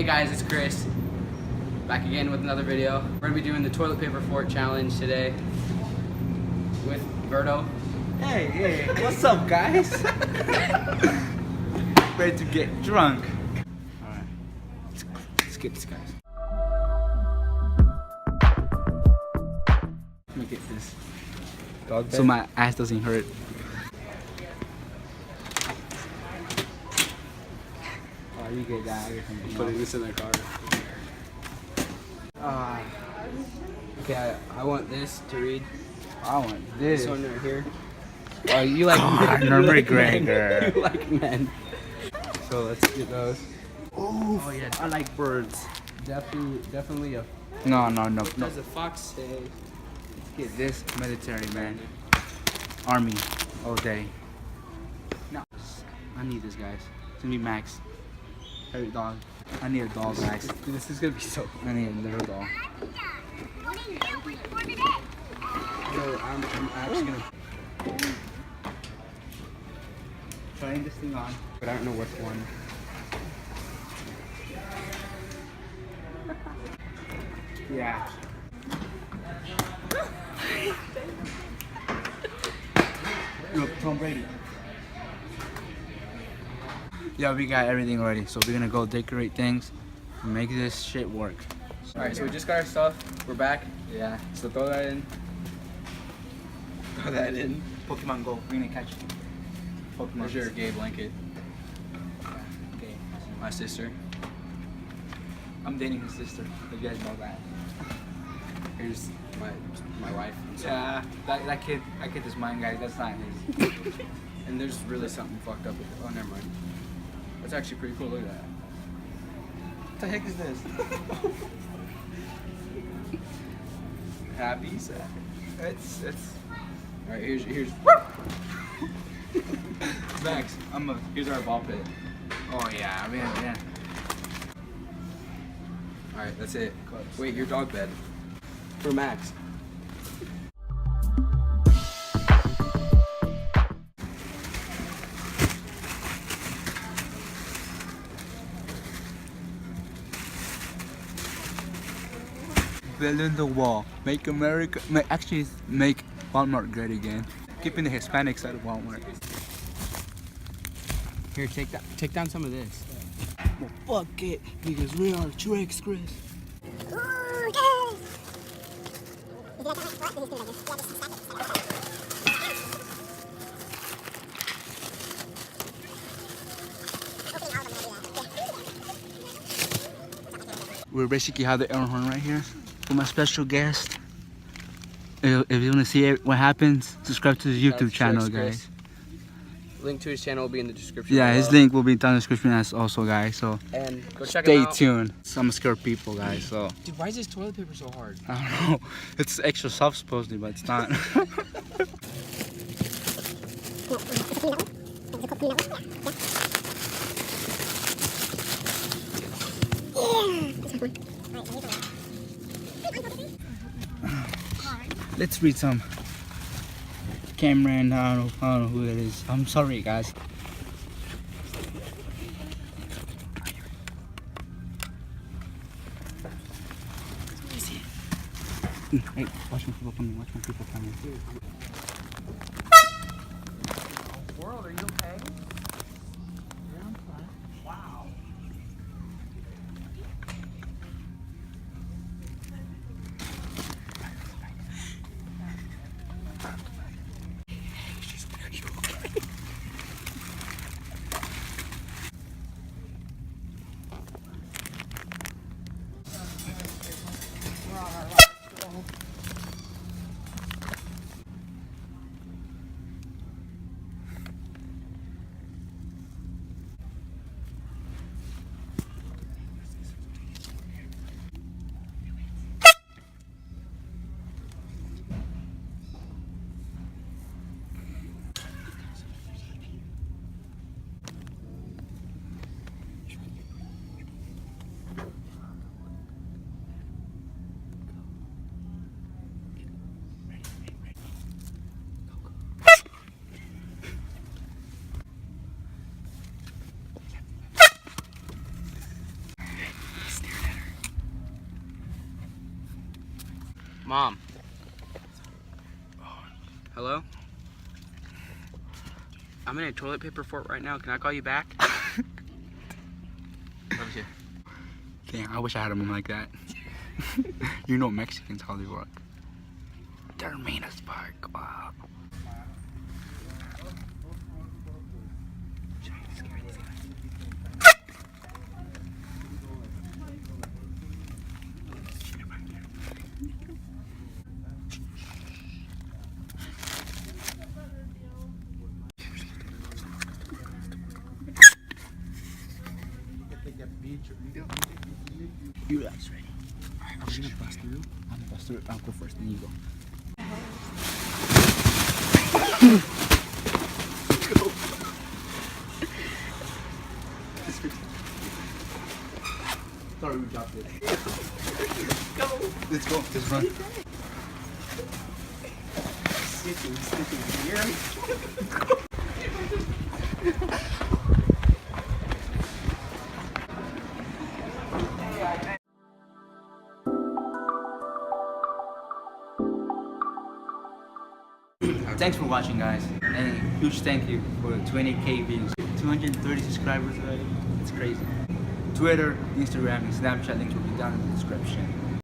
Hey guys, it's Chris. Back again with another video. We're gonna be doing the toilet paper fort challenge today with Vxrdo. Hey, what's up, guys? Ready to get drunk. Alright, let's get this, guys. Let me get this dog bed so my ass doesn't hurt. Oh, you get that. Putting this in the car. Okay, I want this to read. I want this. This one right here. Oh, you like Conor McGregor. You like men. So let's get those. Oh yeah, I like birds. definitely a. No. There's a fox say. Let's get this military, man. Army all day. No, I need this, guys. It's gonna be Max. Hey, dog. I need a dog, guys. This is gonna be so. I need a little dog. So I'm actually gonna. Trying this thing on. But I don't know which one. Yeah. Look, Tom Brady. Yeah, we got everything ready, so we're gonna go decorate things and make this shit work. Alright, so we just got our stuff. We're back. Yeah. So throw that in. Throw that in. Pokemon Go. We're gonna catch Pokemon. There's your gay blanket. Okay. My sister. I'm dating his sister. If you guys know that. Here's my wife. Yeah, that kid is mine, guys. That's not his. And there's really something fucked up with it. Oh, never mind. That's actually pretty cool. Look at that. What the heck is this? Happy, sad. It's. All right, here's Max. Here's our ball pit. Oh yeah, yeah. All right, that's it. Wait, your dog bed for Max. Building the wall. Make America. Make Walmart great again. Keeping the Hispanic side of Walmart. Here, take down some of this. Well, fuck it, because we are TRUEXCRIS. We basically have the air horn right here for my special guest. If you want to see what happens, subscribe to the YouTube channel, guys. Link to his channel will be in the description. Yeah, below. his link will be down in the description as also, guys. So And go check him stay out. tuned. Some scared people, guys. So Dude, why is this toilet paper so hard? I don't know. It's extra soft supposedly, but it's not. Let's read some. Cameron, I don't know who it is. I'm sorry, guys. Hey, watch my people coming. World, are you okay? Yeah, I'm fine. Wow. Mom. Hello? I'm in a toilet paper fort right now. Can I call you back? Over here. Damn, I wish I had a mom like that. You know Mexicans how they work. They're mean as fuck. Wow. You guys ready? Alright, I'm gonna bust through. I'm gonna bust through. I'll go first, then you go. Sorry, we dropped it. Go! Let's go. Let's run. Thanks for watching, guys, and a huge thank you for 20k views. 230 subscribers already. It's crazy. Twitter, Instagram, and Snapchat links will be down in the description.